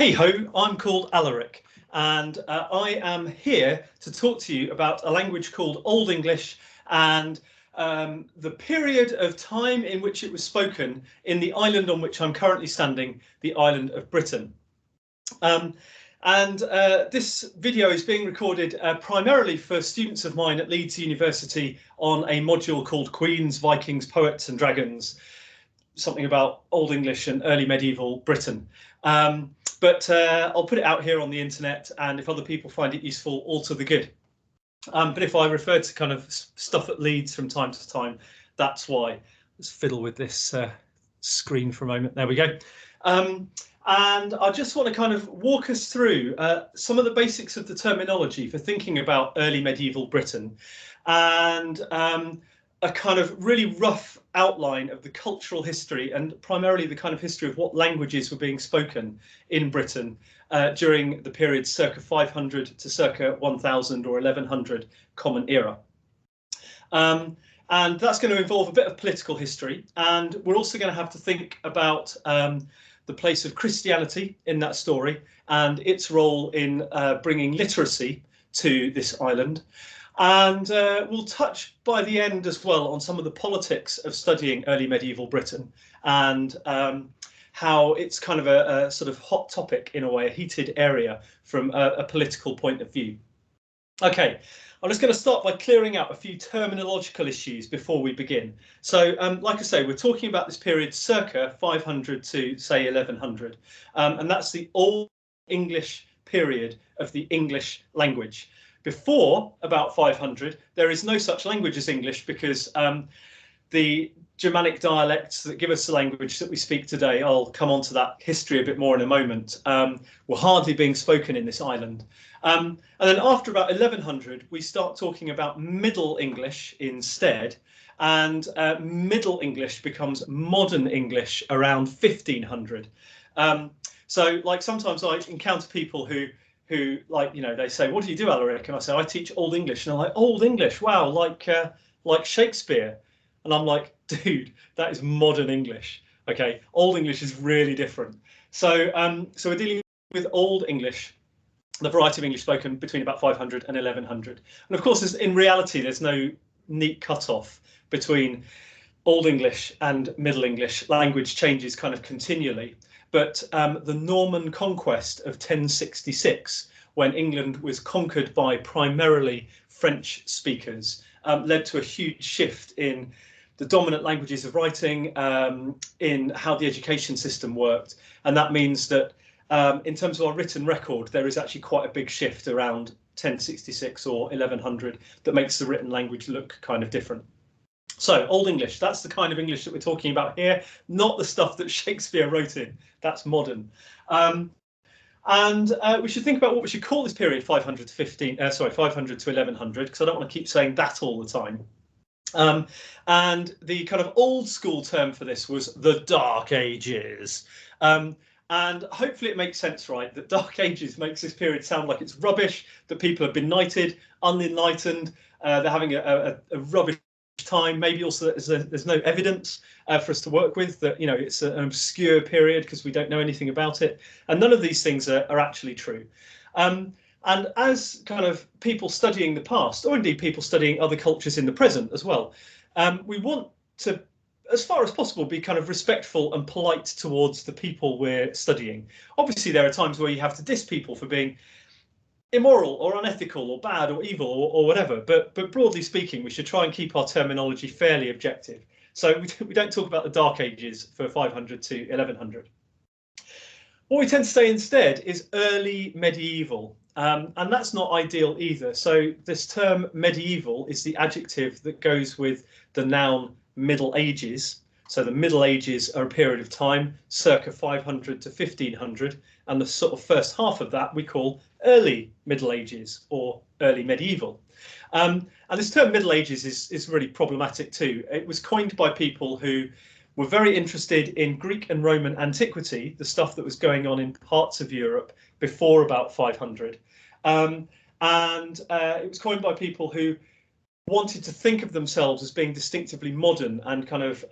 Hey ho, I'm called Alaric, and I am here to talk to you about a language called Old English and the period of time in which it was spoken in the island on which I'm currently standing, the island of Britain. This video is being recorded primarily for students of mine at Leeds University on a module called Queens, Vikings, Poets and Dragons, something about Old English and early medieval Britain. But I'll put it out here on the internet, and if other people find it useful, all to the good. But if I refer to kind of stuff at Leeds from time to time, that's why. Let's fiddle with this screen for a moment. There we go. And I just want to kind of walk us through some of the basics of the terminology for thinking about early medieval Britain, and a kind of really rough outline of the cultural history and primarily the kind of history of what languages were being spoken in Britain during the period circa 500 to circa 1000 or 1100 Common Era. And that's going to involve a bit of political history, and we're also going to have to think about the place of Christianity in that story and its role in bringing literacy to this island. And we'll touch by the end as well on some of the politics of studying early medieval Britain and how it's kind of a sort of hot topic in a way, a heated area from a political point of view. OK, I'm just going to start by clearing out a few terminological issues before we begin. So like I say, we're talking about this period circa 500 to say 1100, and that's the Old English period of the English language. Before about 500, there is no such language as English because the Germanic dialects that give us the language that we speak today, I'll come on to that history a bit more in a moment, were hardly being spoken in this island. And then after about 1100, we start talking about Middle English instead, and Middle English becomes Modern English around 1500. So like sometimes I encounter people who like, you know, they say, what do you do, Alaric? And I say, I teach Old English. And I'm like, Old English, wow, like Shakespeare. And I'm like, dude, that is modern English. OK, Old English is really different. So so we're dealing with Old English, the variety of English spoken between about 500 and 1100. And of course, in reality, there's no neat cutoff between Old English and Middle English. Language changes kind of continually. But the Norman conquest of 1066, when England was conquered by primarily French speakers, led to a huge shift in the dominant languages of writing, in how the education system worked. And that means that in terms of our written record, there is actually quite a big shift around 1066 or 1100 that makes the written language look kind of different. So Old English, that's the kind of English that we're talking about here, not the stuff that Shakespeare wrote in. That's modern. We should think about what we should call this period 500 to 500 to 1100, because I don't want to keep saying that all the time. And the kind of old school term for this was the Dark Ages. And hopefully it makes sense, right, that Dark Ages makes this period sound like it's rubbish, that people have been knighted, unenlightened, they're having a rubbish time. Maybe also there's no evidence for us to work with, that, you know, it's an obscure period because we don't know anything about it. And none of these things are actually true. And as kind of people studying the past, or indeed people studying other cultures in the present as well, we want to, as far as possible, be kind of respectful and polite towards the people we're studying. Obviously, there are times where you have to diss people for being immoral or unethical or bad or evil or whatever, but broadly speaking, we should try and keep our terminology fairly objective. So we don't talk about the Dark Ages for 500 to 1100. What we tend to say instead is early medieval, and that's not ideal either. So this term medieval is the adjective that goes with the noun Middle Ages. So the Middle Ages are a period of time, circa 500 to 1500, and the sort of first half of that we call early Middle Ages or early medieval. And this term Middle Ages is really problematic too. It was coined by people who were very interested in Greek and Roman antiquity, the stuff that was going on in parts of Europe before about 500. It was coined by people who wanted to think of themselves as being distinctively modern and kind of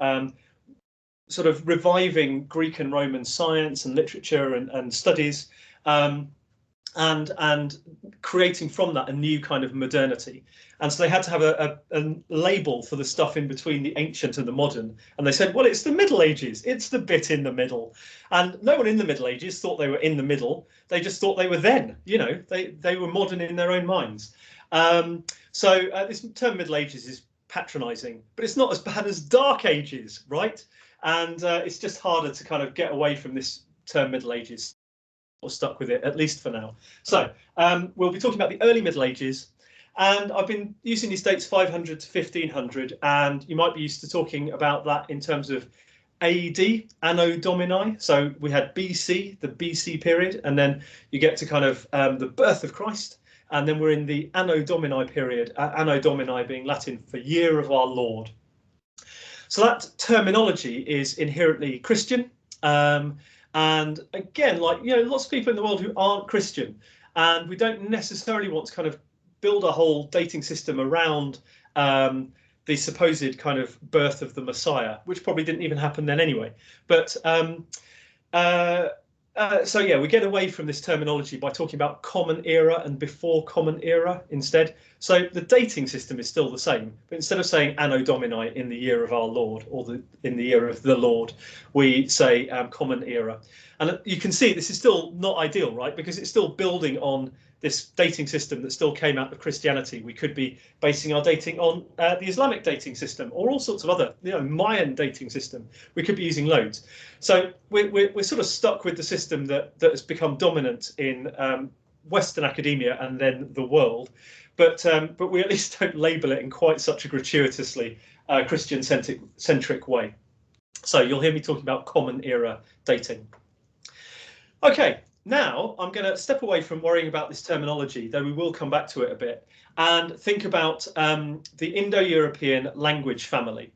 sort of reviving Greek and Roman science and literature and studies, and creating from that a new kind of modernity. And so they had to have a label for the stuff in between the ancient and the modern. And they said, well, it's the Middle Ages. It's the bit in the middle. And no one in the Middle Ages thought they were in the middle. They just thought they were then. You know, they were modern in their own minds. So this term Middle Ages is patronizing, but it's not as bad as Dark Ages, right? And it's just harder to kind of get away from this term Middle Ages, or stuck with it, at least for now. So we'll be talking about the early Middle Ages. And I've been using these dates 500 to 1500, and you might be used to talking about that in terms of AD, Anno Domini. So we had BC, the BC period, and then you get to kind of the birth of Christ. And then we're in the Anno Domini period, Anno Domini being Latin for year of our Lord. So that terminology is inherently Christian. And again, like, you know, lots of people in the world who aren't Christian, and we don't necessarily want to kind of build a whole dating system around the supposed kind of birth of the Messiah, which probably didn't even happen then anyway. But so yeah, we get away from this terminology by talking about common era and before common era instead. So the dating system is still the same, but instead of saying Anno Domini, in the year of our Lord, or in the year of the Lord, we say common era. And you can see this is still not ideal, right? Because it's still building on this dating system that still came out of Christianity. We could be basing our dating on the Islamic dating system, or all sorts of other, you know, Mayan dating system. We could be using loads. So we're sort of stuck with the system that has become dominant in Western academia and then the world. But we at least don't label it in quite such a gratuitously Christian-centric way. So you'll hear me talking about common era dating. Okay. Now I'm going to step away from worrying about this terminology, though we will come back to it a bit, and think about the Indo-European language family.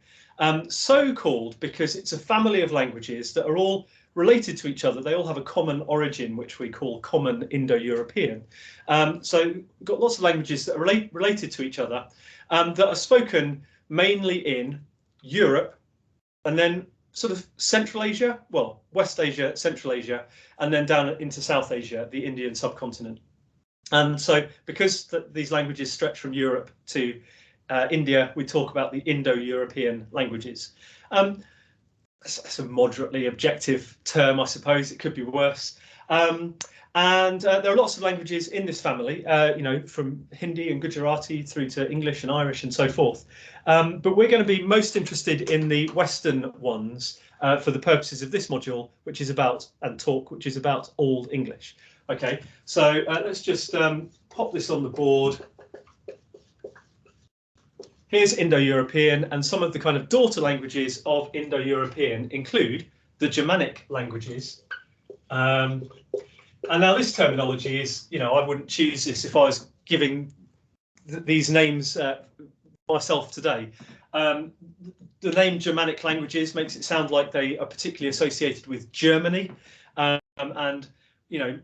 So called because it's a family of languages that are all related to each other. They all have a common origin, which we call Common Indo-European. So we've got lots of languages that are related to each other, that are spoken mainly in Europe, and then sort of Central Asia, well, West Asia, Central Asia, and then down into South Asia, the Indian subcontinent. And so because these languages stretch from Europe to India, we talk about the Indo-European languages. It's a moderately objective term, I suppose. It could be worse. And there are lots of languages in this family, you know, from Hindi and Gujarati through to English and Irish and so forth. But we're going to be most interested in the Western ones for the purposes of this module, which is about Old English. OK, so let's just pop this on the board. Here's Indo-European, and some of the kind of daughter languages of Indo-European include the Germanic languages. And now this terminology is, you know, I wouldn't choose this if I was giving these names myself today. The name Germanic languages makes it sound like they are particularly associated with Germany. And, you know,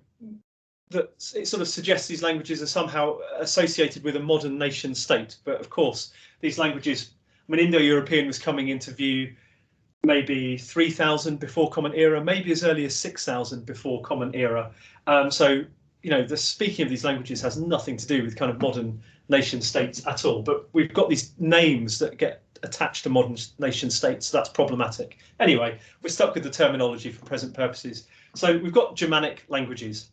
that it sort of suggests these languages are somehow associated with a modern nation state. But of course, these languages, I mean, Indo-European was coming into view maybe 3000 before Common Era, maybe as early as 6000 before Common Era. So, you know, the speaking of these languages has nothing to do with kind of modern nation states at all. But we've got these names that get attached to modern nation states. So that's problematic. Anyway, we're stuck with the terminology for present purposes. So we've got Germanic languages.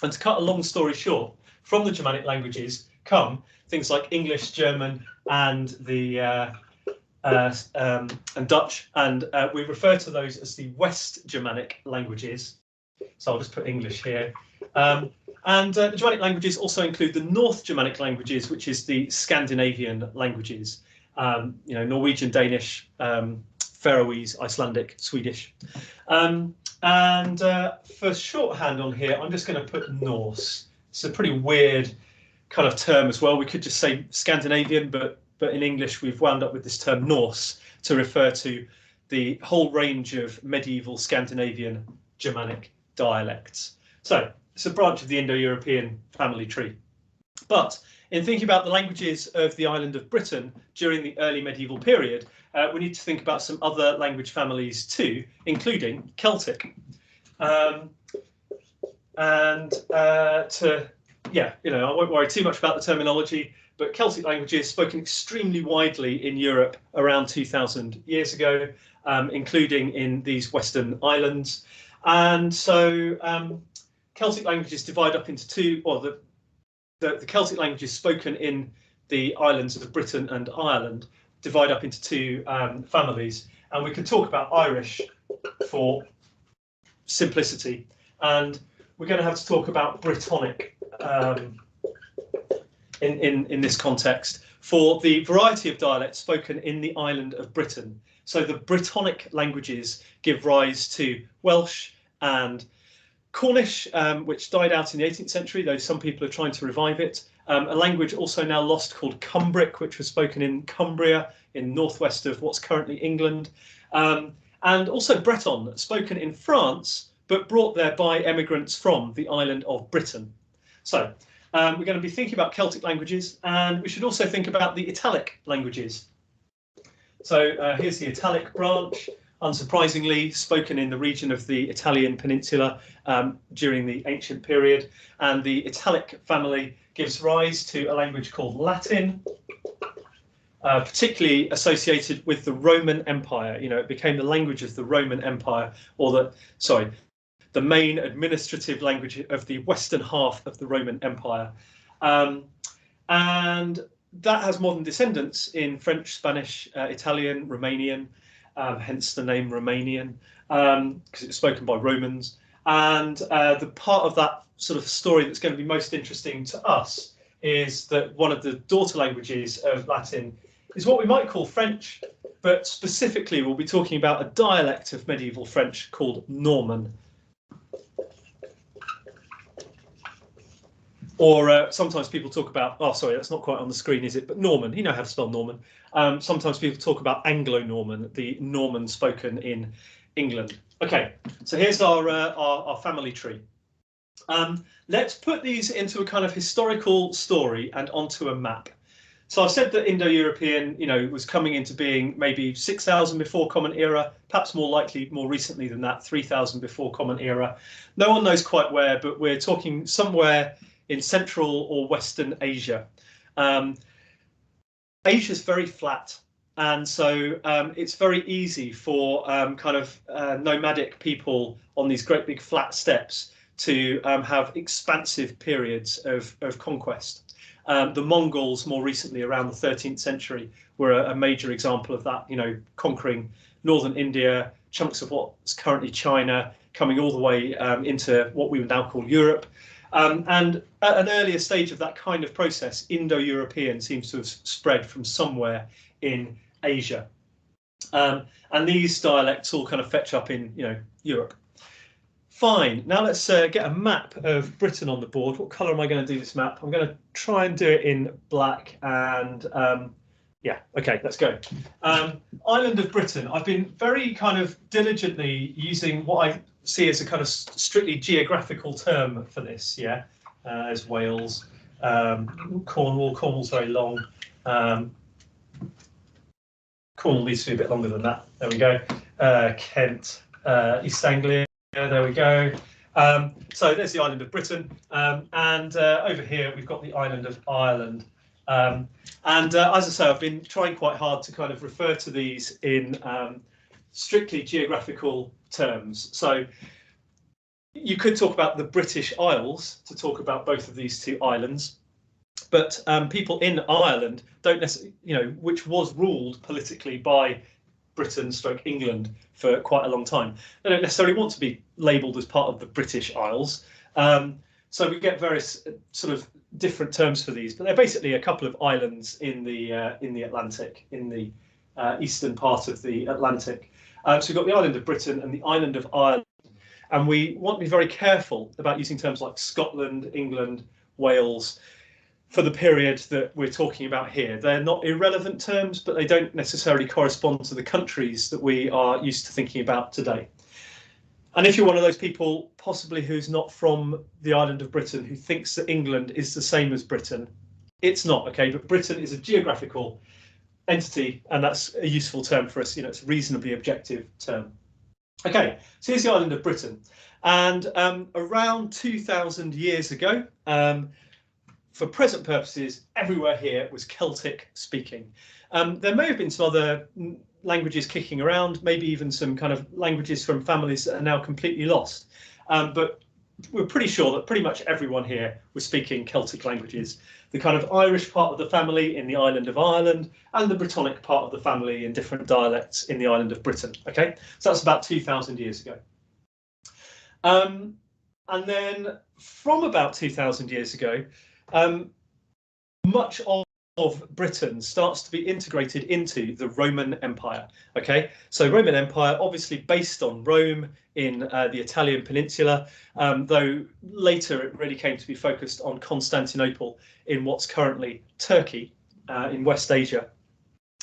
And to cut a long story short, from the Germanic languages come things like English, German, and the and Dutch, and we refer to those as the West Germanic languages. So I'll just put English here. And the Germanic languages also include the North Germanic languages, which is the Scandinavian languages. You know, Norwegian, Danish, Faroese, Icelandic, Swedish. And for shorthand on here, I'm just going to put Norse. It's a pretty weird kind of term as well. We could just say Scandinavian, but in English, we've wound up with this term Norse to refer to the whole range of medieval Scandinavian Germanic dialects. So it's a branch of the Indo-European family tree. But in thinking about the languages of the island of Britain during the early medieval period, we need to think about some other language families too, including Celtic. I won't worry too much about the terminology, but Celtic languages spoken extremely widely in Europe around 2,000 years ago, including in these Western islands. And so Celtic languages divide up into two, or the Celtic languages spoken in the islands of Britain and Ireland divide up into two families. And we can talk about Irish for simplicity. And we're going to have to talk about Brittonic in this context for the variety of dialects spoken in the island of Britain. So the Brittonic languages give rise to Welsh and Cornish, which died out in the 18th century, though some people are trying to revive it. A language also now lost called Cumbric, which was spoken in Cumbria in northwest of what's currently England. And also Breton, spoken in France, but brought there by emigrants from the island of Britain. So we're going to be thinking about Celtic languages, and we should also think about the Italic languages. So here's the Italic branch, unsurprisingly spoken in the region of the Italian peninsula during the ancient period. And the Italic family gives rise to a language called Latin, particularly associated with the Roman Empire. You know, it became the language of the Roman Empire, or the main administrative language of the western half of the Roman Empire. And that has modern descendants in French, Spanish, Italian, Romanian, hence the name Romanian, because it was spoken by Romans. And the part of that sort of story that's going to be most interesting to us is that one of the daughter languages of Latin is what we might call French, but specifically we'll be talking about a dialect of medieval French called Norman. Or sometimes people talk about, oh, sorry, that's not quite on the screen, is it? But Norman, you know how to spell Norman. Sometimes people talk about Anglo-Norman, the Norman spoken in England. Okay, so here's our family tree. Let's put these into a kind of historical story and onto a map. So I've said that Indo-European, was coming into being maybe 6,000 before Common Era, perhaps more likely more recently than that, 3,000 before Common Era. No one knows quite where, but we're talking somewhere in Central or Western Asia. Asia's very flat, and so it's very easy for nomadic people on these great big flat steppes to have expansive periods of conquest. The Mongols, more recently around the 13th century, were a major example of that, conquering northern India, chunks of what's currently China, coming all the way into what we would now call Europe. And at an earlier stage of that kind of process, Indo-European seems to have spread from somewhere in Asia. And these dialects all kind of fetch up in, Europe. Fine, now let's get a map of Britain on the board. What colour am I going to do this map? I'm going to try and do it in black and yeah, okay, let's go. Island of Britain. I've been very kind of diligently using what I see as a kind of strictly geographical term for this, yeah. There's Wales, Cornwall. Cornwall's very long. Cornwall needs to be a bit longer than that. There we go. Kent, East Anglia. There we go. So there's the island of Britain, and over here we've got the island of Ireland. And as I say, I've been trying quite hard to kind of refer to these in strictly geographical terms. So you could talk about the British Isles to talk about both of these two islands, but people in Ireland don't necessarily, which was ruled politically by Britain / England for quite a long time. They don't necessarily want to be labelled as part of the British Isles. So we get various sort of different terms for these, but they're basically a couple of islands in the Atlantic, in the eastern part of the Atlantic. So we've got the island of Britain and the island of Ireland, and we want to be very careful about using terms like Scotland, England, Wales for the period that we're talking about here. They're not irrelevant terms, but they don't necessarily correspond to the countries that we are used to thinking about today. And if you're one of those people, possibly who's not from the island of Britain, who thinks that England is the same as Britain, it's not, okay? But Britain is a geographical entity, and that's a useful term for us. It's a reasonably objective term. Okay, so here's the island of Britain, and around 2,000 years ago, for present purposes, everywhere here was Celtic speaking. There may have been some other languages kicking around, maybe even some kind of languages from families that are now completely lost. But we're pretty sure that pretty much everyone here was speaking Celtic languages. The kind of Irish part of the family in the island of Ireland, and the Brittonic part of the family in different dialects in the island of Britain. Okay, so that's about 2,000 years ago. And then from about 2,000 years ago, much of Britain starts to be integrated into the Roman Empire. Okay, so Roman Empire obviously based on Rome in the Italian peninsula, though later it really came to be focused on Constantinople in what's currently Turkey in West Asia.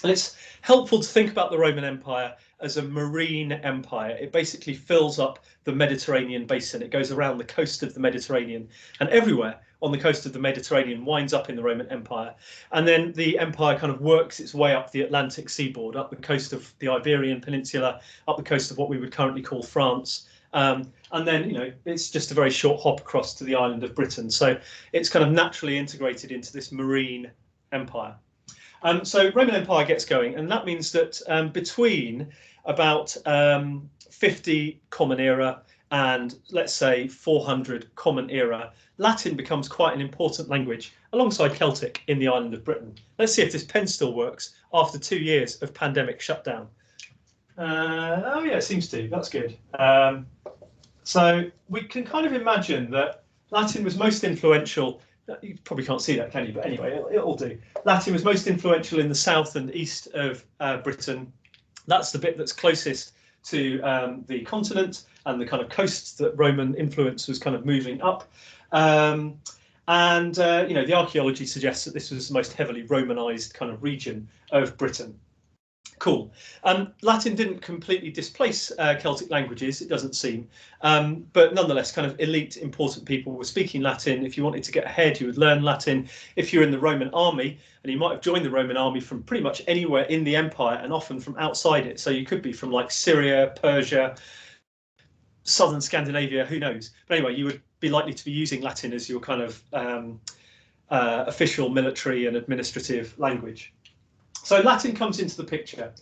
And it's helpful to think about the Roman Empire as a marine empire. It basically fills up the Mediterranean basin. It goes around the coast of the Mediterranean, and everywhere on the coast of the Mediterranean winds up in the Roman Empire. And then the empire kind of works its way up the Atlantic seaboard, up the coast of the Iberian Peninsula, up the coast of what we would currently call France. And then, it's just a very short hop across to the island of Britain. So it's kind of naturally integrated into this marine empire. So Roman Empire gets going, and that means that between about 50 Common Era and, let's say, 400 Common Era, Latin becomes quite an important language alongside Celtic in the island of Britain. Let's see if this pen still works after 2 years of pandemic shutdown. Oh yeah, it seems to. That's good. So we can kind of imagine that Latin was most influential. You probably can't see that, can you? But anyway, it'll do. Latin was most influential in the south and east of Britain. That's the bit that's closest to the continent and the kind of coasts that Roman influence was kind of moving up. The archaeology suggests that this was the most heavily Romanized kind of region of Britain. Cool. Latin didn't completely displace Celtic languages, it doesn't seem, but nonetheless, kind of elite, important people were speaking Latin. If you wanted to get ahead, you would learn Latin. If you're in the Roman army, and you might have joined the Roman army from pretty much anywhere in the empire, and often from outside it, so you could be from like Syria, Persia, southern Scandinavia, who knows. But anyway, you would be likely to be using Latin as your kind of official military and administrative language. So Latin comes into the picture,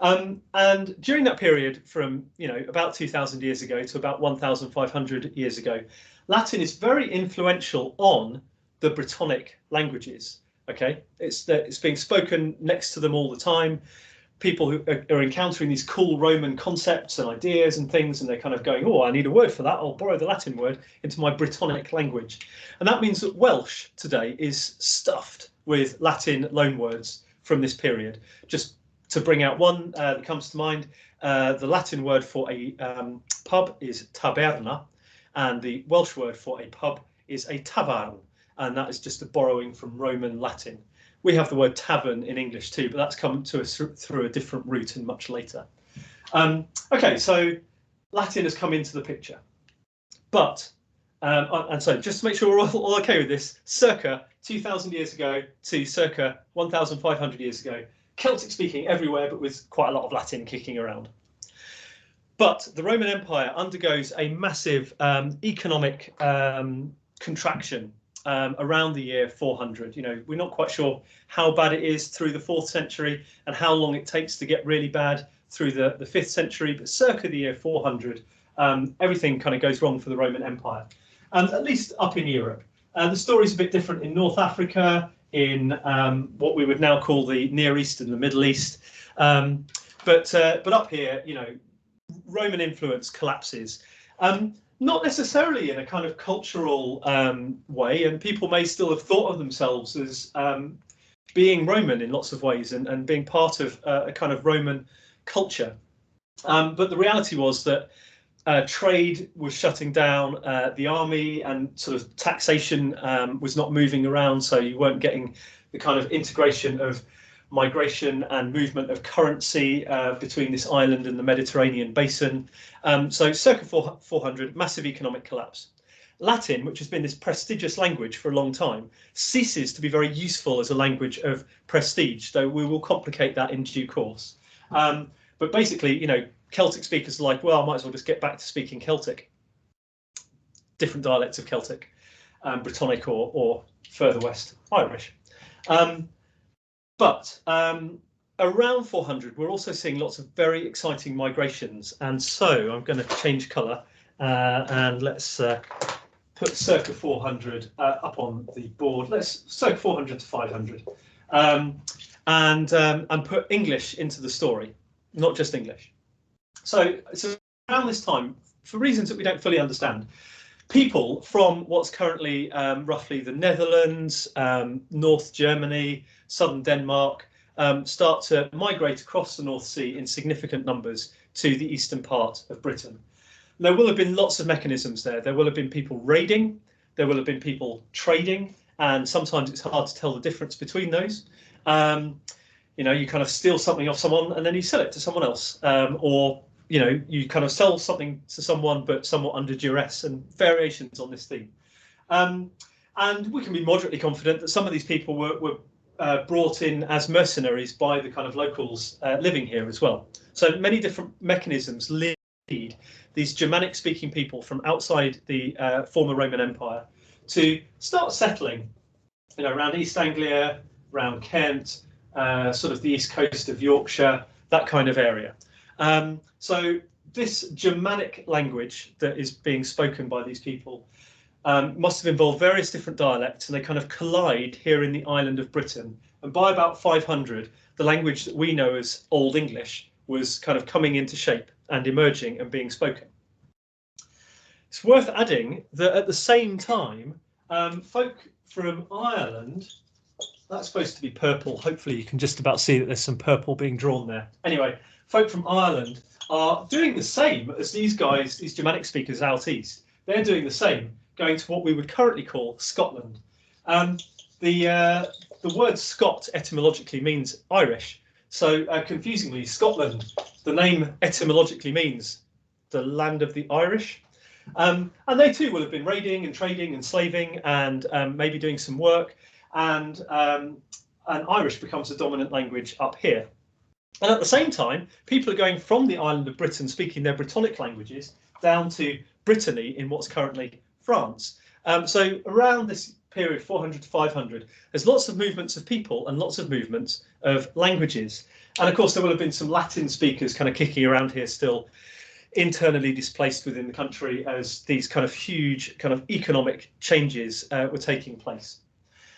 and during that period from about 2,000 years ago to about 1,500 years ago, Latin is very influential on the Brittonic languages. Okay, it's being spoken next to them all the time. People who are encountering these cool Roman concepts and ideas and things, and they're kind of going, oh, I need a word for that. I'll borrow the Latin word into my Brittonic language. And that means that Welsh today is stuffed with Latin loanwords from this period. Just to bring out one that comes to mind, the Latin word for a pub is taberna, and the Welsh word for a pub is a tafarn, and that is just a borrowing from Roman Latin. We have the word tavern in English too, but that's come to us through a different route and much later. Okay, so Latin has come into the picture. But, and so just to make sure we're all okay with this, circa 2,000 years ago to circa 1,500 years ago, Celtic speaking everywhere, but with quite a lot of Latin kicking around. But the Roman Empire undergoes a massive economic contraction around the year 400. We're not quite sure how bad it is through the 4th century and how long it takes to get really bad through the 5th century, but circa the year 400, everything kind of goes wrong for the Roman Empire, at least up in Europe. The story's a bit different in North Africa, in what we would now call the Near East and the Middle East. But up here, Roman influence collapses. Not necessarily in a kind of cultural way, and people may still have thought of themselves as being Roman in lots of ways and being part of a kind of Roman culture. But the reality was that trade was shutting down, the army and sort of taxation was not moving around, so you weren't getting the kind of integration of migration and movement of currency between this island and the Mediterranean basin. So circa 400, massive economic collapse. Latin, which has been this prestigious language for a long time, ceases to be very useful as a language of prestige, though we will complicate that in due course. But basically, you know, Celtic speakers are like, well, I might as well just get back to speaking Celtic. Different dialects of Celtic, Brittonic or further west, Irish. But around 400, we're also seeing lots of very exciting migrations. And so I'm going to change colour and let's put circa 400 up on the board. Let's circa 400 to 500 and put English into the story, not just English. So around this time, for reasons that we don't fully understand, people from what's currently roughly the Netherlands, North Germany, southern Denmark, start to migrate across the North Sea in significant numbers to the eastern part of Britain. There will have been lots of mechanisms there. There will have been people raiding, there will have been people trading, and sometimes it's hard to tell the difference between those. You know, you kind of steal something off someone and then you sell it to someone else, or you know, you kind of sell something to someone but somewhat under duress, and variations on this theme. And we can be moderately confident that some of these people were brought in as mercenaries by the kind of locals living here as well. So many different mechanisms lead these Germanic speaking people from outside the former Roman Empire to start settling, you know, around East Anglia, around Kent, sort of the east coast of Yorkshire, that kind of area. So this Germanic language that is being spoken by these people must have involved various different dialects, and they kind of collide here in the island of Britain. And by about 500, the language that we know as Old English was kind of coming into shape and emerging and being spoken. It's worth adding that at the same time, folk from Ireland, that's supposed to be purple. Hopefully you can just about see that there's some purple being drawn there. Anyway, folk from Ireland are doing the same as these guys, these Germanic speakers out east. They're doing the same, going to what we would currently call Scotland. The word Scot etymologically means Irish. So confusingly, Scotland, the name etymologically means the land of the Irish. And they too will have been raiding and trading and slaving and maybe doing some work. And Irish becomes a dominant language up here. And at the same time, people are going from the island of Britain speaking their Brittonic languages down to Brittany in what's currently France. So around this period, 400 to 500, there's lots of movements of people and lots of movements of languages. And of course, there will have been some Latin speakers kind of kicking around here still, internally displaced within the country as these kind of huge kind of economic changes were taking place.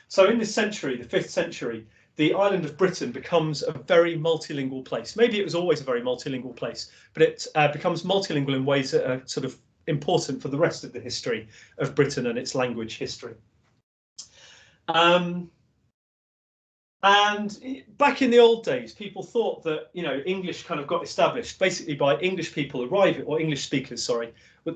So in this century, the 5th century, the island of Britain becomes a very multilingual place. Maybe it was always a very multilingual place, but it becomes multilingual in ways that are sort of important for the rest of the history of Britain and its language history. And back in the old days, people thought that, you know, English kind of got established basically by English people arriving, or English speakers, sorry,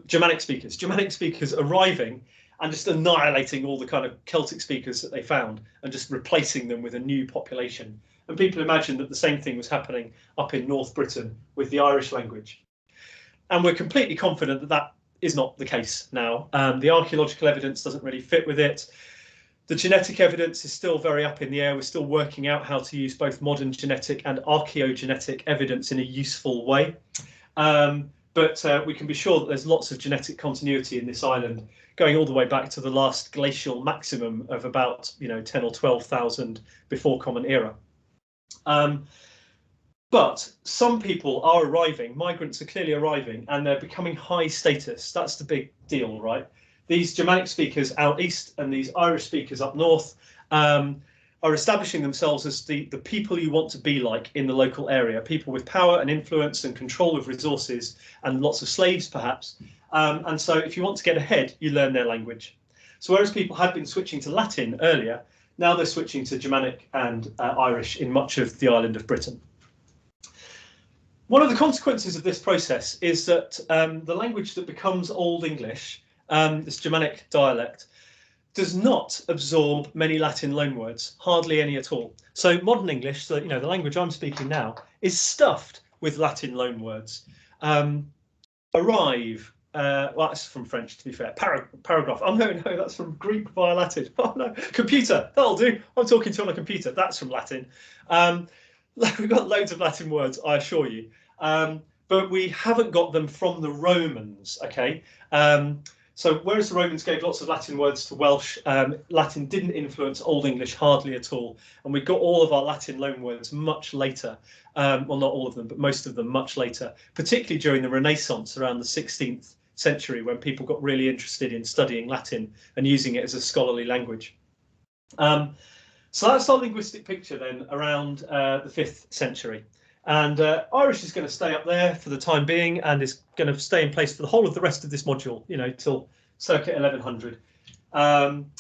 Germanic speakers arriving and just annihilating all the kind of Celtic speakers that they found and just replacing them with a new population. And people imagined that the same thing was happening up in North Britain with the Irish language. And we're completely confident that that is not the case now. The archaeological evidence doesn't really fit with it. The genetic evidence is still very up in the air. We're still working out how to use both modern genetic and archaeogenetic evidence in a useful way. But we can be sure that there's lots of genetic continuity in this island, going all the way back to the last glacial maximum of about 10 or 12,000 before Common Era. But some people are arriving, migrants are clearly arriving, and they're becoming high status. That's the big deal, right? These Germanic speakers out east and these Irish speakers up north are establishing themselves as the people you want to be like in the local area, people with power and influence and control of resources and lots of slaves perhaps. And so if you want to get ahead, you learn their language. So whereas people had been switching to Latin earlier, now they're switching to Germanic and Irish in much of the island of Britain. One of the consequences of this process is that the language that becomes Old English, this Germanic dialect, does not absorb many Latin loanwords, hardly any at all. So modern English, the language I'm speaking now, is stuffed with Latin loanwords. Arrive, well, that's from French, to be fair. Paragraph. Oh, no, that's from Greek via Latin. Oh, no. Computer. That'll do. I'm talking to you on a computer. That's from Latin. We've got loads of Latin words, I assure you. But we haven't got them from the Romans, okay? So whereas the Romans gave lots of Latin words to Welsh, Latin didn't influence Old English hardly at all. And we got all of our Latin loanwords much later. Well, not all of them, but most of them much later, particularly during the Renaissance around the 16th century, when people got really interested in studying Latin and using it as a scholarly language. So that's our linguistic picture then around the 5th century. And Irish is going to stay up there for the time being and is going to stay in place for the whole of the rest of this module, you know, till circa 1100.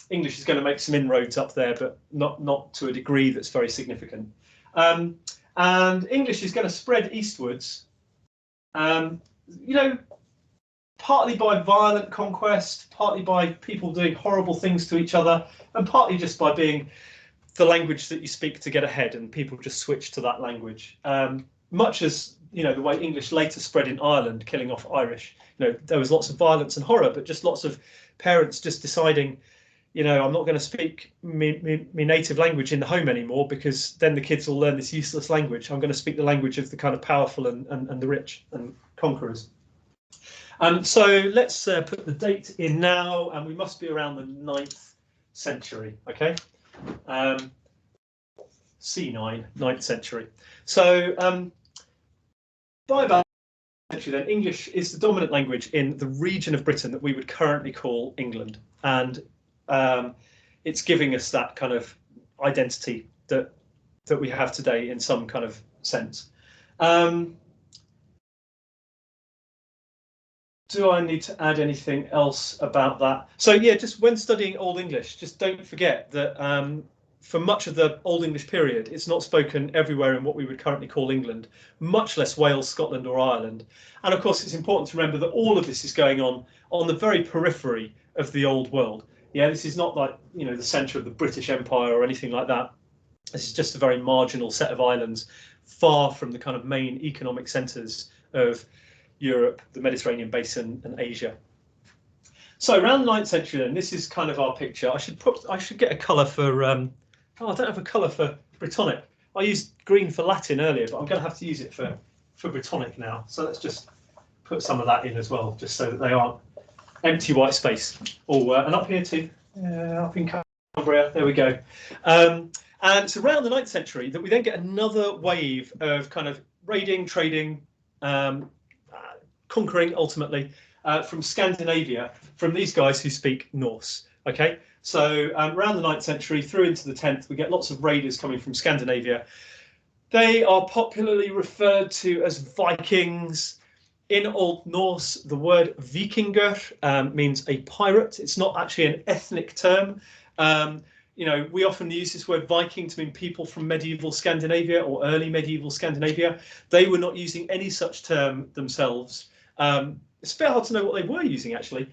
English is going to make some inroads up there, but not to a degree that's very significant. And English is going to spread eastwards, you know, partly by violent conquest, partly by people doing horrible things to each other, and partly just by being the language that you speak to get ahead, and people just switch to that language. Much as, you know, the way English later spread in Ireland, killing off Irish. You know, there was lots of violence and horror, but just lots of parents just deciding, you know, I'm not going to speak me native language in the home anymore, because then the kids will learn this useless language. I'm going to speak the language of the kind of powerful and the rich and conquerors. So let's put the date in now, and we must be around the 9th century, okay? C9, 9th century. So by about century then, English is the dominant language in the region of Britain that we would currently call England, and it's giving us that kind of identity that we have today in some kind of sense. Do I need to add anything else about that? So yeah, just when studying Old English, just don't forget that for much of the Old English period, it's not spoken everywhere in what we would currently call England, much less Wales, Scotland or Ireland. And of course, it's important to remember that all of this is going on the very periphery of the old world. Yeah, this is not like, you know, the centre of the British Empire or anything like that. This is just a very marginal set of islands, far from the kind of main economic centres of Europe, the Mediterranean basin and Asia. So around the 9th century then, this is kind of our picture. I should get a colour for, I don't have a colour for Brittonic. I used green for Latin earlier, but I'm going to have to use it for Brittonic now. So let's just put some of that in as well, just so that they aren't empty white space. Oh, and up here too, up in Cumbria, there we go. And it's around the 9th century that we then get another wave of kind of raiding, trading, conquering ultimately from Scandinavia, from these guys who speak Norse. Okay, so around the 9th century through into the 10th, we get lots of raiders coming from Scandinavia. They are popularly referred to as Vikings. In Old Norse, the word Vikingur means a pirate. It's not actually an ethnic term. You know, we often use this word Viking to mean people from medieval Scandinavia or early medieval Scandinavia. They were not using any such term themselves. It's a bit hard to know what they were using, actually.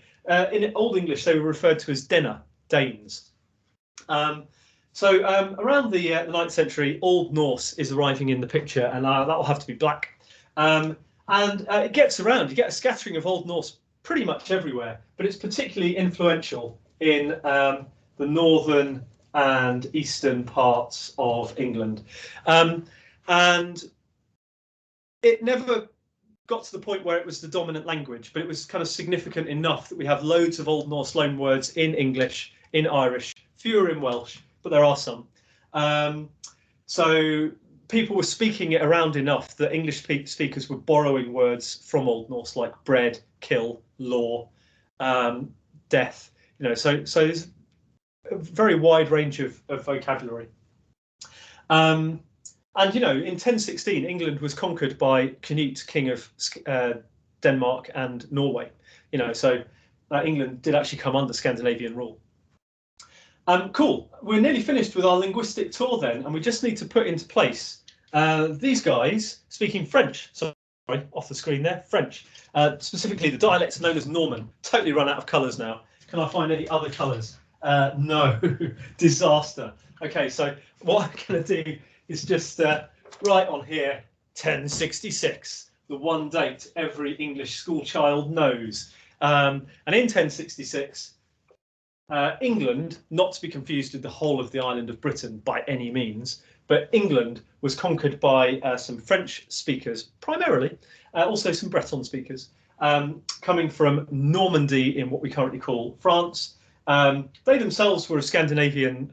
In Old English, they were referred to as Denner, Danes. So around the 9th century, Old Norse is arriving in the picture, and that will have to be black. And it gets around. You get a scattering of Old Norse pretty much everywhere, but it's particularly influential in the northern and eastern parts of England. And it never got to the point where it was the dominant language, but it was kind of significant enough that we have loads of Old Norse loan words in English, in Irish, fewer in Welsh, but there are some. So people were speaking it around enough that English speakers were borrowing words from Old Norse, like bread, kill, law, death. You know, so there's a very wide range of vocabulary. And, you know, in 1016, England was conquered by Canute, king of Denmark and Norway. You know, so England did actually come under Scandinavian rule. Cool. We're nearly finished with our linguistic tour then, and we just need to put into place these guys speaking French. Sorry, off the screen there, French. Specifically, the dialects known as Norman. Totally run out of colours now. Can I find any other colours? No. Disaster. Okay, so what I'm going to do is just write on here 1066, the one date every English school child knows. And in 1066, England, not to be confused with the whole of the island of Britain by any means, but England was conquered by some French speakers, primarily, also some Breton speakers, coming from Normandy in what we currently call France. They themselves were a Scandinavian,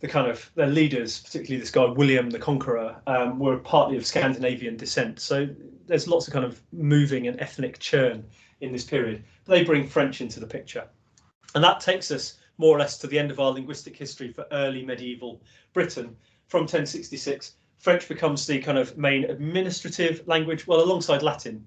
the kind of their leaders, particularly this guy William the Conqueror, were partly of Scandinavian descent. So there's lots of kind of moving and ethnic churn in this period. They bring French into the picture. And that takes us more or less to the end of our linguistic history for early medieval Britain. From 1066, French becomes the kind of main administrative language, well, alongside Latin,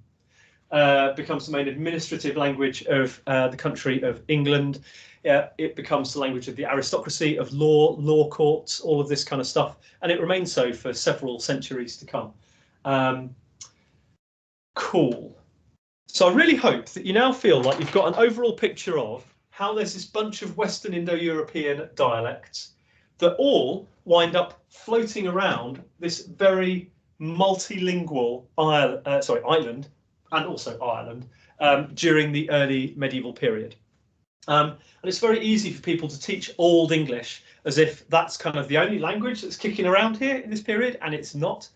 becomes the main administrative language of the country of England. It becomes the language of the aristocracy, of law courts, all of this kind of stuff. And it remains so for several centuries to come. Cool. So I really hope that you now feel like you've got an overall picture of how there's this bunch of Western Indo-European dialects that all wind up floating around this very multilingual island, and also Ireland, during the early medieval period. And it's very easy for people to teach Old English as if that's kind of the only language that's kicking around here in this period, and it's not.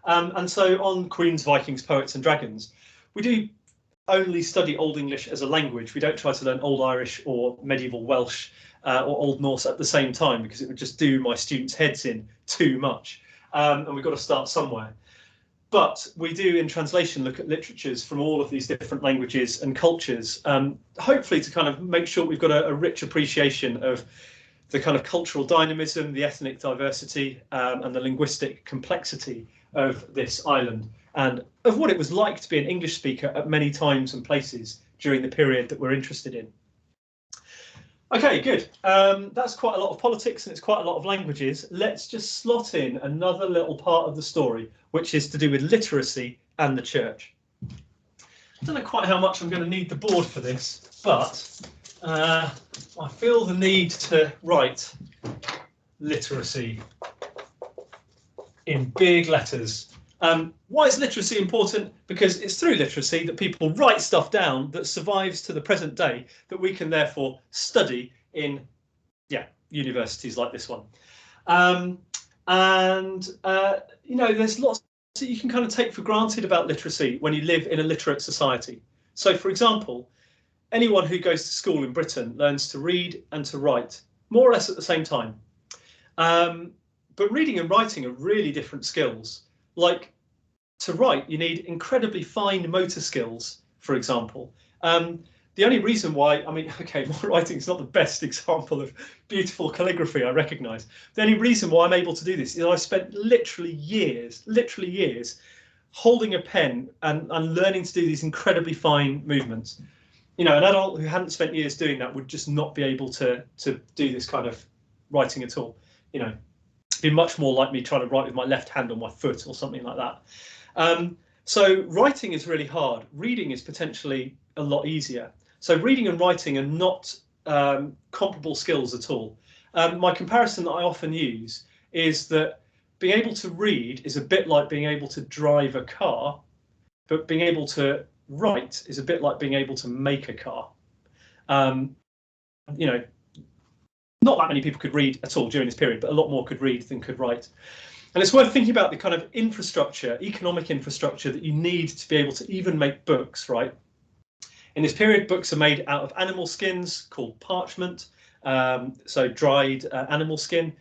And so on Queens, Vikings, Poets and Dragons, we do only study Old English as a language. We don't try to learn Old Irish or medieval Welsh or Old Norse at the same time, because it would just do my students' heads in too much. And we've got to start somewhere. But we do, in translation, look at literatures from all of these different languages and cultures, hopefully to kind of make sure we've got a rich appreciation of the kind of cultural dynamism, the ethnic diversity, and the linguistic complexity of this island, and of what it was like to be an English speaker at many times and places during the period that we're interested in. Okay, good. That's quite a lot of politics and it's quite a lot of languages. Let's just slot in another little part of the story, which is to do with literacy and the church. I don't know quite how much I'm going to need the board for this, but I feel the need to write literacy in big letters. Why is literacy important? Because it's through literacy that people write stuff down that survives to the present day, that we can therefore study in universities like this one. You know, there's lots that you can kind of take for granted about literacy when you live in a literate society. So, for example, anyone who goes to school in Britain learns to read and to write more or less at the same time. But reading and writing are really different skills. Like, to write, you need incredibly fine motor skills, for example. The only reason why, I mean, okay, my writing is not the best example of beautiful calligraphy, I recognise. The only reason why I'm able to do this is I spent literally years holding a pen and learning to do these incredibly fine movements. You know, an adult who hadn't spent years doing that would just not be able to do this kind of writing at all. You know, it'd be much more like me trying to write with my left hand on my foot or something like that. So writing is really hard. Reading is potentially a lot easier. So reading and writing are not comparable skills at all. My comparison that I often use is that being able to read is a bit like being able to drive a car, but being able to write is a bit like being able to make a car. You know, not that many people could read at all during this period, but a lot more could read than could write. And it's worth thinking about the kind of infrastructure, economic infrastructure that you need to be able to even make books, right? In this period, books are made out of animal skins called parchment, so dried animal skin.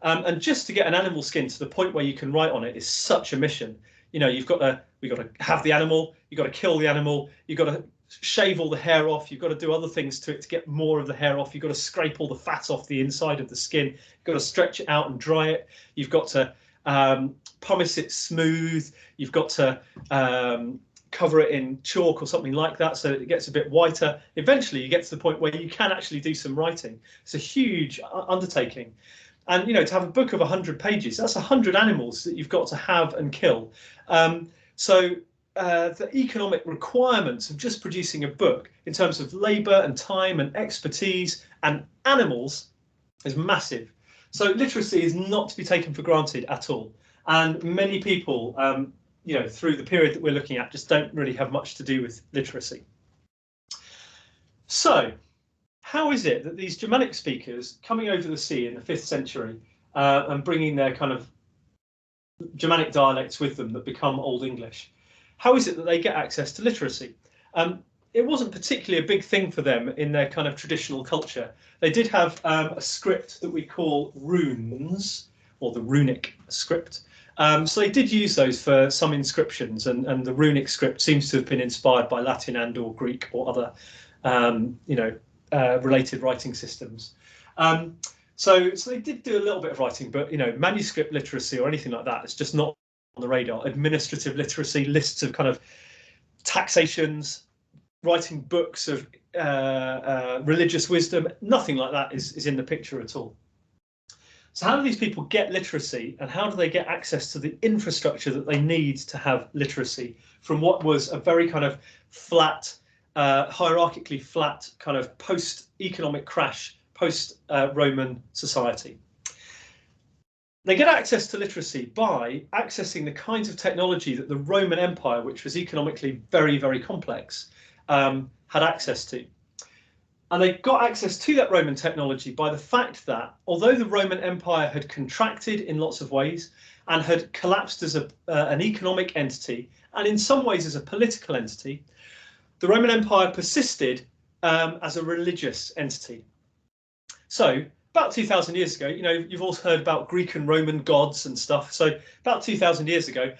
And just to get an animal skin to the point where you can write on it is such a mission. You know, we've got to have the animal, you've got to kill the animal, you've got to shave all the hair off, you've got to do other things to it to get more of the hair off, you've got to scrape all the fat off the inside of the skin, you've got to stretch it out and dry it, you've got to pumice it smooth, you've got to cover it in chalk or something like that so that it gets a bit whiter. Eventually you get to the point where you can actually do some writing. It's a huge undertaking. And, you know, to have a book of 100 pages, that's 100 animals that you've got to have and kill. So the economic requirements of just producing a book in terms of labour and time and expertise and animals is massive. So literacy is not to be taken for granted at all. And many people through the period that we're looking at, just don't really have much to do with literacy. So how is it that these Germanic speakers coming over the sea in the 5th century and bringing their kind of Germanic dialects with them that become Old English, how is it that they get access to literacy? It wasn't particularly a big thing for them in their kind of traditional culture. They did have a script that we call runes, or the Runic Script. So they did use those for some inscriptions, and the Runic Script seems to have been inspired by Latin and or Greek or other related writing systems. So they did do a little bit of writing, but manuscript literacy or anything like that is just not on the radar. Administrative literacy, lists of kind of taxations, writing books of religious wisdom, nothing like that is in the picture at all. So how do these people get literacy, and how do they get access to the infrastructure that they need to have literacy from what was a very kind of flat, hierarchically flat kind of post-economic crash, post-Roman society? They get access to literacy by accessing the kinds of technology that the Roman Empire, which was economically very, very complex, had access to. And they got access to that Roman technology by the fact that although the Roman Empire had contracted in lots of ways and had collapsed as an economic entity, and in some ways as a political entity, the Roman Empire persisted as a religious entity. So about 2,000 years ago, you've also heard about Greek and Roman gods and stuff. So about 2,000 years ago,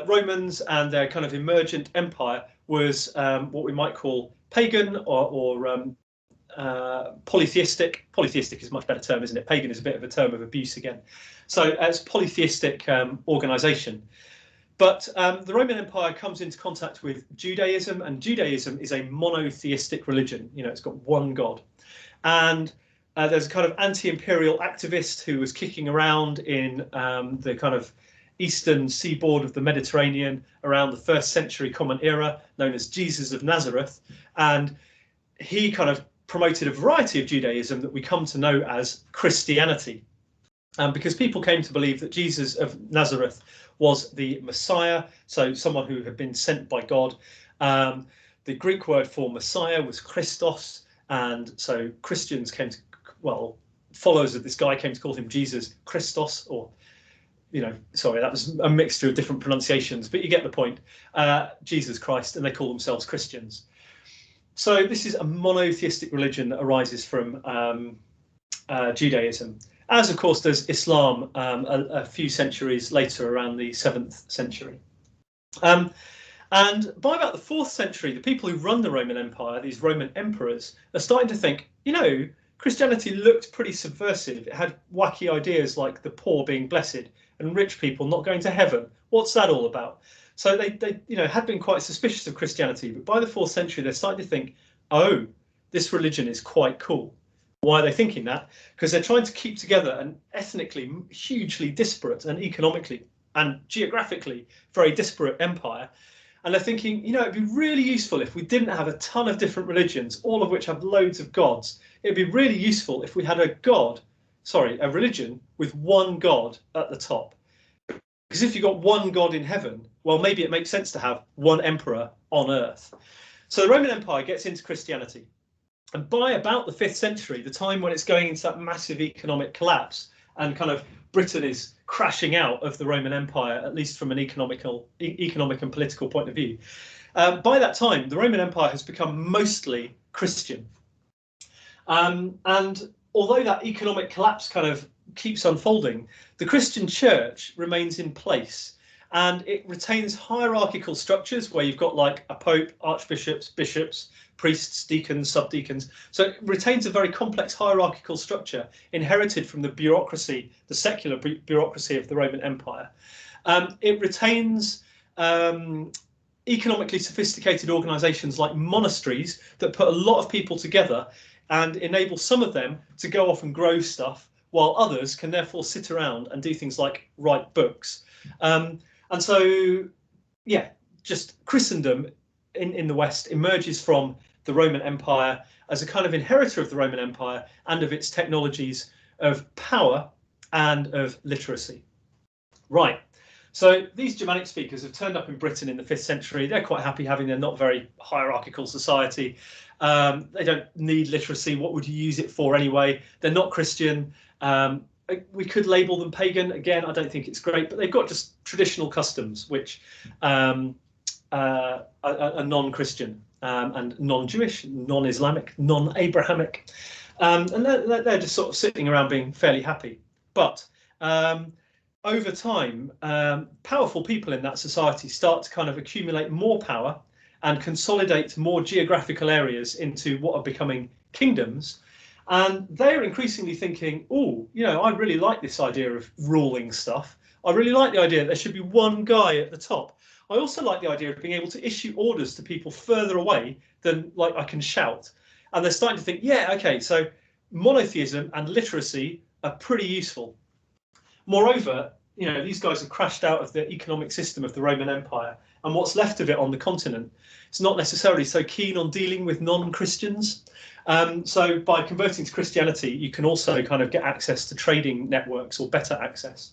Romans and their kind of emergent empire was what we might call pagan or polytheistic. Polytheistic is a much better term, isn't it? Pagan is a bit of a term of abuse again. So it's polytheistic organization. But the Roman Empire comes into contact with Judaism, and Judaism is a monotheistic religion. It's got one God. And there's a kind of anti-imperial activist who was kicking around in the kind of eastern seaboard of the Mediterranean around the 1st century Common Era, known as Jesus of Nazareth. And he kind of promoted a variety of Judaism that we come to know as Christianity, because people came to believe that Jesus of Nazareth was the Messiah, so someone who had been sent by God. The Greek word for Messiah was Christos, and so Christians came to, followers of this guy came to call him Jesus Christos, or sorry, that was a mixture of different pronunciations, but you get the point. Jesus Christ, and they call themselves Christians. So this is a monotheistic religion that arises from Judaism, as of course does Islam a few centuries later, around the 7th century. And by about the 4th century, the people who run the Roman Empire, these Roman emperors, are starting to think, Christianity looked pretty subversive. It had wacky ideas like the poor being blessed and rich people not going to heaven. What's that all about? So they had been quite suspicious of Christianity, but by the 4th century, they're starting to think, oh, this religion is quite cool. Why are they thinking that? Because they're trying to keep together an ethnically hugely disparate and economically and geographically very disparate empire. And they're thinking, it'd be really useful if we didn't have a ton of different religions, all of which have loads of gods. It'd be really useful if we had a religion with one God at the top. Because if you've got one God in heaven, well, maybe it makes sense to have one emperor on earth. So the Roman Empire gets into Christianity. And by about the 5th century, the time when it's going into that massive economic collapse and kind of Britain is crashing out of the Roman Empire, at least from an economic and political point of view, by that time, the Roman Empire has become mostly Christian. And although that economic collapse kind of keeps unfolding, the Christian church remains in place, and it retains hierarchical structures where you've got like a pope, archbishops, bishops, priests, deacons, subdeacons. So it retains a very complex hierarchical structure inherited from the bureaucracy, the secular bureaucracy of the Roman Empire. It retains economically sophisticated organizations like monasteries that put a lot of people together and enable some of them to go off and grow stuff, while others can therefore sit around and do things like write books. And so, yeah, just Christendom in the West emerges from the Roman Empire as a kind of inheritor of the Roman Empire and of its technologies of power and of literacy. Right, So these Germanic speakers have turned up in Britain in the 5th century. They're quite happy having their not very hierarchical society. They don't need literacy. What would you use it for anyway? They're not Christian. We could label them pagan. Again, I don't think it's great, but they've got just traditional customs which are non-Christian and non-Jewish, non-Islamic, non-Abrahamic. And they're just sort of sitting around being fairly happy. But over time, powerful people in that society start to kind of accumulate more power and consolidate more geographical areas into what are becoming kingdoms. And they're increasingly thinking, oh, you know, I really like this idea of ruling stuff. I really like the idea that there should be one guy at the top. I also like the idea of being able to issue orders to people further away than like I can shout. And they're starting to think, yeah, OK, so monotheism and literacy are pretty useful. Moreover, you know, these guys have crashed out of the economic system of the Roman Empire, and what's left of it on the continent, it's not necessarily so keen on dealing with non-Christians. So by converting to Christianity, you can also kind of get access to trading networks, or better access.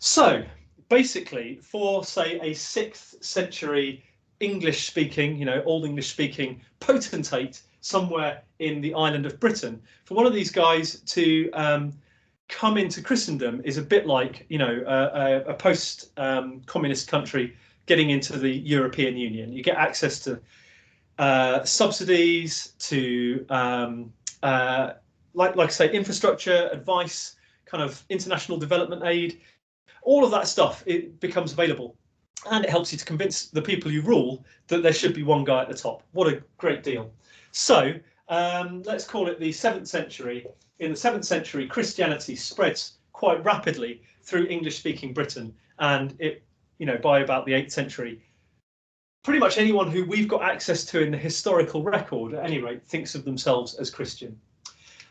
So basically, for say a 6th century English speaking, you know, Old English speaking potentate somewhere in the island of Britain, for one of these guys to come into Christendom is a bit like, you know, a post-communist country getting into the European Union. You get access to subsidies, to like I say, infrastructure, advice, kind of international development aid. All of that stuff, it becomes available, and it helps you to convince the people you rule that there should be one guy at the top. What a great deal. So let's call it the 7th century. In the 7th century, Christianity spreads quite rapidly through English-speaking Britain, and it, you know, by about the 8th century, pretty much anyone who we've got access to in the historical record, at any rate, thinks of themselves as Christian.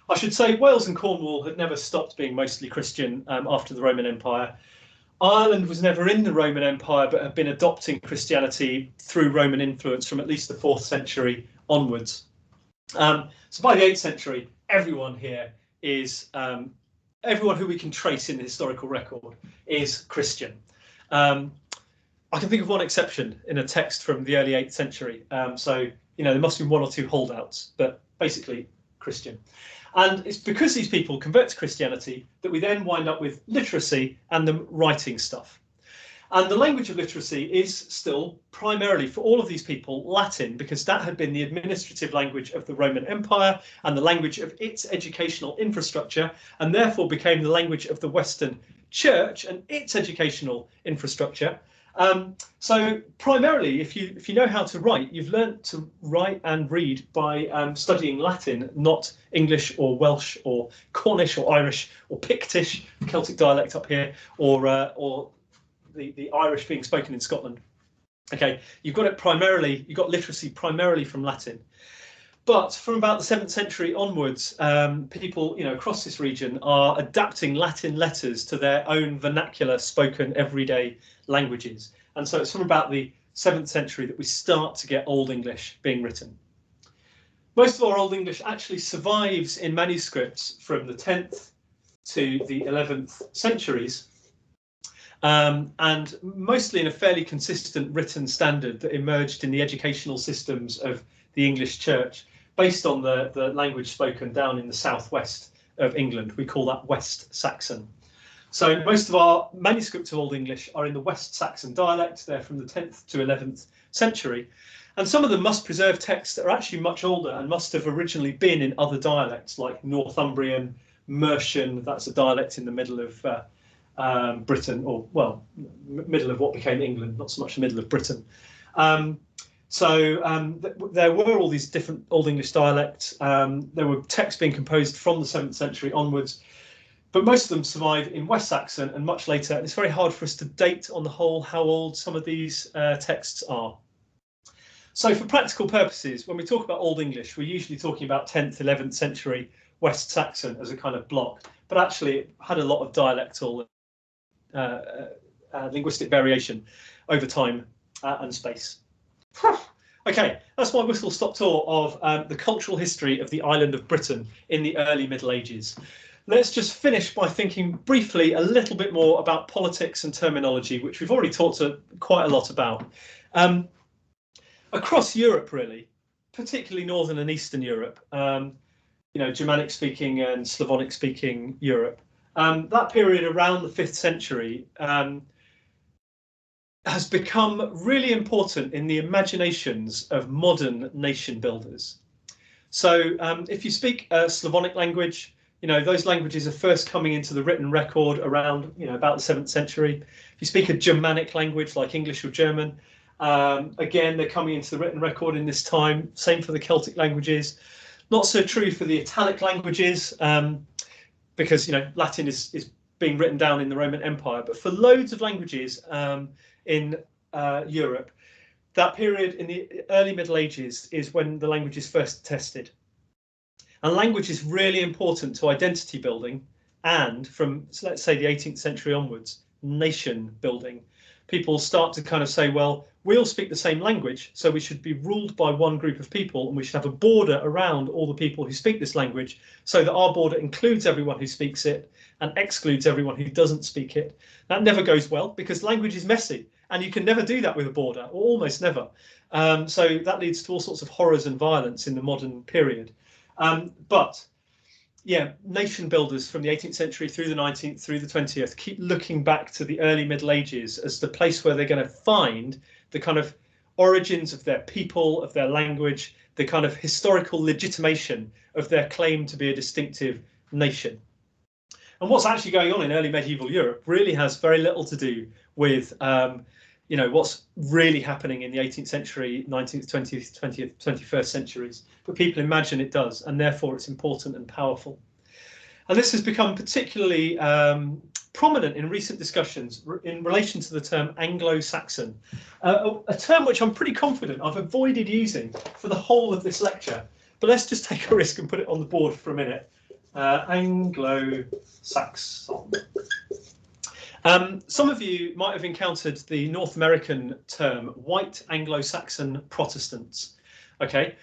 I should say Wales and Cornwall had never stopped being mostly Christian after the Roman Empire. Ireland was never in the Roman Empire, but had been adopting Christianity through Roman influence from at least the 4th century onwards. So by the 8th century, everyone here is, everyone who we can trace in the historical record is Christian. I can think of one exception in a text from the early 8th century. So, you know, there must be one or two holdouts, but basically Christian. And it's because these people convert to Christianity that we then wind up with literacy and them writing stuff. And the language of literacy is still primarily, for all of these people, Latin, because that had been the administrative language of the Roman Empire and the language of its educational infrastructure, and therefore became the language of the Western Church and its educational infrastructure. So primarily, if you know how to write, you've learnt to write and read by studying Latin, not English or Welsh or Cornish or Irish or Pictish, Celtic dialect up here, or the Irish being spoken in Scotland. Okay, you've got it primarily, you've got literacy primarily from Latin. But from about the 7th century onwards, people, you know, across this region are adapting Latin letters to their own vernacular spoken everyday languages. And so it's from about the 7th century that we start to get Old English being written. Most of our Old English actually survives in manuscripts from the 10th to the 11th centuries, and mostly in a fairly consistent written standard that emerged in the educational systems of the English Church, based on the language spoken down in the southwest of England. We call that West Saxon. So most of our manuscripts of Old English are in the West Saxon dialect. They're from the 10th to 11th century. And some of them must preserve texts that are actually much older and must have originally been in other dialects, like Northumbrian, Mercian. That's a dialect in the middle of Britain, or, well, middle of what became England, not so much the middle of Britain. There were all these different Old English dialects. There were texts being composed from the 7th century onwards, but most of them survive in West Saxon and much later. And it's very hard for us to date on the whole how old some of these texts are. So for practical purposes, when we talk about Old English, we're usually talking about 10th, 11th century West Saxon as a kind of block, but actually it had a lot of dialectal linguistic variation over time and space. Okay, that's my whistle-stop tour of the cultural history of the island of Britain in the early Middle Ages. let's just finish by thinking briefly a little bit more about politics and terminology, which we've already talked quite a lot about. Across Europe, really, particularly Northern and Eastern Europe, Germanic speaking and Slavonic speaking Europe, that period around the 5th century has become really important in the imaginations of modern nation builders. So if you speak a Slavonic language, those languages are first coming into the written record around, about the 7th century. If you speak a Germanic language like English or German, again, they're coming into the written record in this time. Same for the Celtic languages. Not so true for the Italic languages, because, Latin is being written down in the Roman Empire. But for loads of languages in Europe, that period in the early Middle Ages is when the language is first tested. And language is really important to identity building, and from, let's say, the 18th century onwards, nation building. People start to kind of say, well, we all speak the same language, so we should be ruled by one group of people, and we should have a border around all the people who speak this language, so that our border includes everyone who speaks it and excludes everyone who doesn't speak it. That never goes well, because language is messy, and you can never do that with a border, or almost never. So that leads to all sorts of horrors and violence in the modern period. But yeah, nation builders from the 18th century through the 19th, through the 20th, keep looking back to the early Middle Ages as the place where they're going to find the kind of origins of their people, of their language, the kind of historical legitimation of their claim to be a distinctive nation. And what's actually going on in early medieval Europe really has very little to do with what's really happening in the 18th century, 19th, 20th, 21st centuries. But people imagine it does, and therefore it's important and powerful. And this has become particularly prominent in recent discussions in relation to the term Anglo-Saxon, a term which I'm pretty confident I've avoided using for the whole of this lecture. But let's just take a risk and put it on the board for a minute. Anglo-Saxon. Some of you might have encountered the North American term white Anglo-Saxon Protestants. Okay,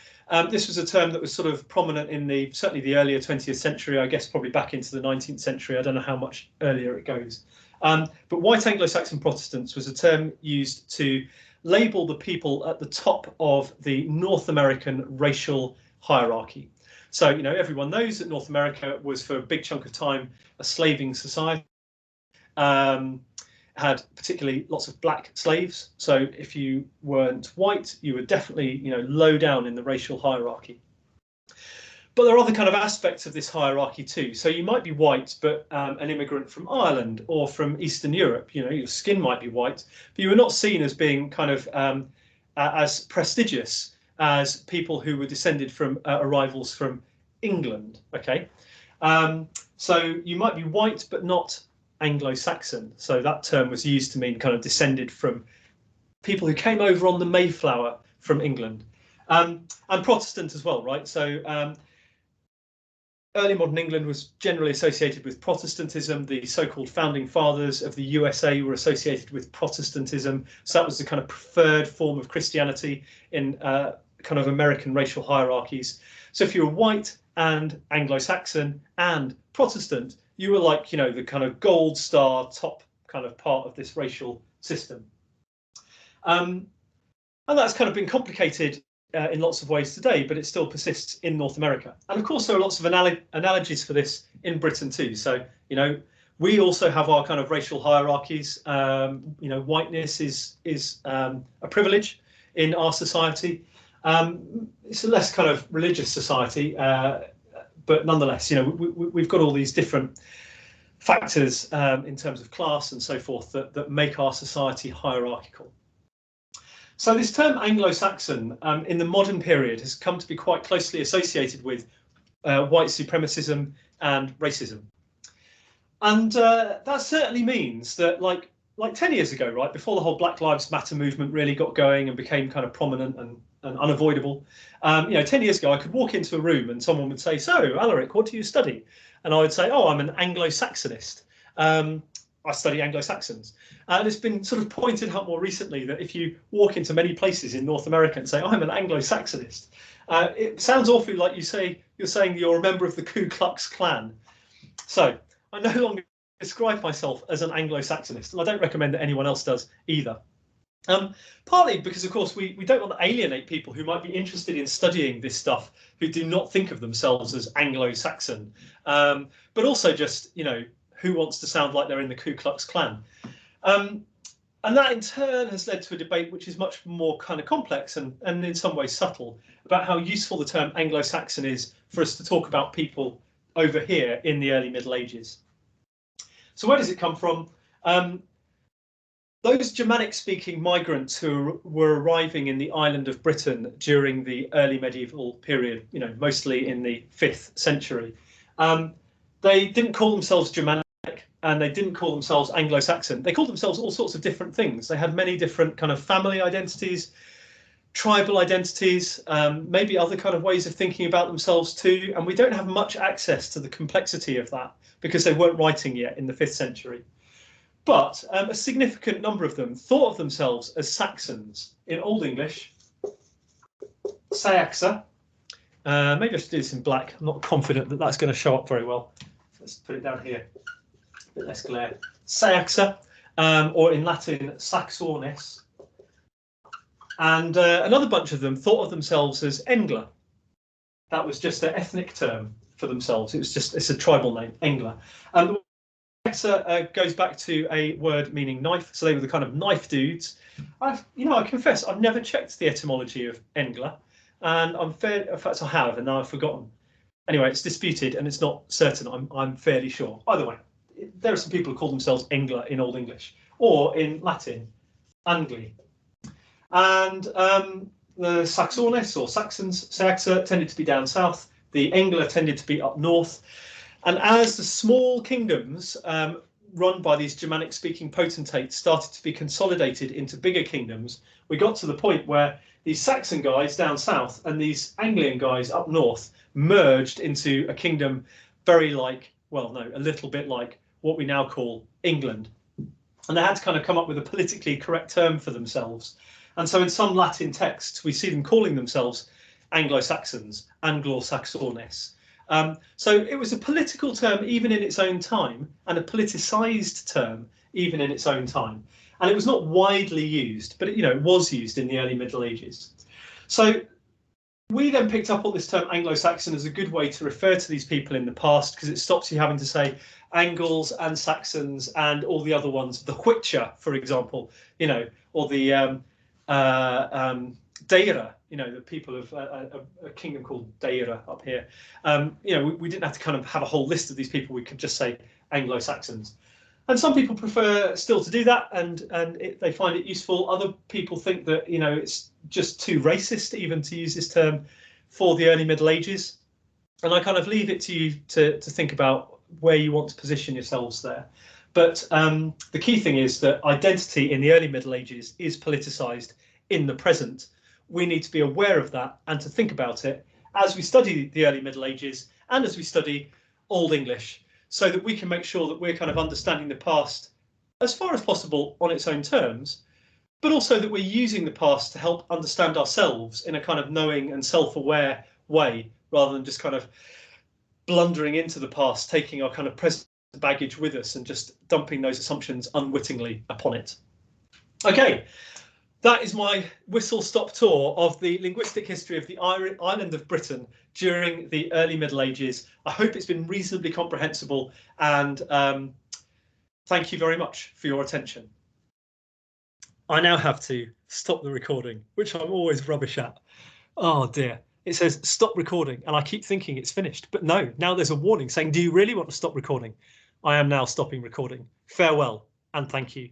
this was a term that was sort of prominent in certainly the earlier 20th century, I guess probably back into the 19th century. I don't know how much earlier it goes. But white Anglo-Saxon Protestants was a term used to label the people at the top of the North American racial hierarchy. So, everyone knows that North America was for a big chunk of time a slaving society. Had particularly lots of black slaves. So if you weren't white, you were definitely, low down in the racial hierarchy. But there are other kind of aspects of this hierarchy too. So you might be white, but an immigrant from Ireland or from Eastern Europe, your skin might be white, but you were not seen as being kind of as prestigious as people who were descended from arrivals from England. Okay, so you might be white, but not Anglo-Saxon. So that term was used to mean kind of descended from people who came over on the Mayflower from England, and Protestant as well, right? So early modern England was generally associated with Protestantism. The so-called founding fathers of the USA were associated with Protestantism. So that was the kind of preferred form of Christianity in kind of American racial hierarchies. So if you were white and Anglo-Saxon and Protestant, you were like, the kind of gold star top kind of part of this racial system. And that's kind of been complicated in lots of ways today, but it still persists in North America. And of course, there are lots of analogies for this in Britain too. So, we also have our kind of racial hierarchies. Whiteness is a privilege in our society. It's a less kind of religious society, but nonetheless, we've got all these different factors in terms of class and so forth that make our society hierarchical. So this term Anglo-Saxon in the modern period has come to be quite closely associated with white supremacism and racism. And that certainly means that like 10 years ago, right, before the whole Black Lives Matter movement really got going and became kind of prominent and unavoidable, 10 years ago, I could walk into a room and someone would say, "So, Alaric, what do you study?" And I would say, "Oh, I'm an Anglo-Saxonist. I study Anglo-Saxons." And it's been sort of pointed out more recently that if you walk into many places in North America and say, "I'm an Anglo-Saxonist," it sounds awfully like you're saying you're a member of the Ku Klux Klan. So I no longer describe myself as an Anglo-Saxonist, and I don't recommend that anyone else does either. Partly because, of course, we don't want to alienate people who might be interested in studying this stuff, who do not think of themselves as Anglo-Saxon, but also just, you know, who wants to sound like they're in the Ku Klux Klan. And that in turn has led to a debate which is much more kind of complex and in some ways subtle about how useful the term Anglo-Saxon is for us to talk about people over here in the early Middle Ages. So where does it come from? Those Germanic-speaking migrants who were arriving in the island of Britain during the early medieval period, you know, mostly in the 5th century, they didn't call themselves Germanic and they didn't call themselves Anglo-Saxon. They called themselves all sorts of different things. They had many different kind of family identities, tribal identities, maybe other kind of ways of thinking about themselves too. And we don't have much access to the complexity of that because they weren't writing yet in the 5th century. But a significant number of them thought of themselves as Saxons. In Old English, Saxa. Maybe I should do this in black. I'm not confident that that's going to show up very well. Let's put it down here. A bit less glare. Saxa, or in Latin, Saxones. And another bunch of them thought of themselves as Engla. That was just an ethnic term for themselves. It's a tribal name, Engla. And goes back to a word meaning knife, so they were the kind of knife dudes. I confess I've never checked the etymology of Engla, and in fact I have, and now I've forgotten. Anyway, it's disputed and it's not certain. I'm fairly sure. Either way, there are some people who call themselves Engla in Old English, or in Latin, Angli. And the Saxones or Saxons, Saxa, tended to be down south. The Engla tended to be up north. And as the small kingdoms run by these Germanic-speaking potentates started to be consolidated into bigger kingdoms, we got to the point where these Saxon guys down south and these Anglian guys up north merged into a kingdom very like, well, no, a little bit like what we now call England. And they had to kind of come up with a politically correct term for themselves. And so in some Latin texts, we see them calling themselves Anglo-Saxons, Anglo-Saxones. So it was a political term even in its own time, and a politicised term even in its own time. And it was not widely used, but it was used in the early Middle Ages. So we then picked up on this term Anglo-Saxon as a good way to refer to these people in the past, because it stops you having to say Angles and Saxons and all the other ones, the Witcher, for example, or the Deira, the people of a kingdom called Deira up here. We didn't have to kind of have a whole list of these people. We could just say Anglo-Saxons. And some people prefer still to do that, and they find it useful. Other people think that, it's just too racist even to use this term for the early Middle Ages. And I kind of leave it to you to think about where you want to position yourselves there. But the key thing is that identity in the early Middle Ages is politicised in the present. We need to be aware of that and to think about it as we study the early Middle Ages and as we study Old English, so that we can make sure that we're kind of understanding the past as far as possible on its own terms, but also that we're using the past to help understand ourselves in a kind of knowing and self-aware way, rather than just kind of blundering into the past, taking our kind of present baggage with us and just dumping those assumptions unwittingly upon it. Okay. That is my whistle-stop tour of the linguistic history of the island of Britain during the early Middle Ages. I hope it's been reasonably comprehensible, and thank you very much for your attention. I now have to stop the recording, which I'm always rubbish at. Oh dear. It says stop recording, and I keep thinking it's finished. But no, now there's a warning saying, do you really want to stop recording? I am now stopping recording. Farewell, and thank you.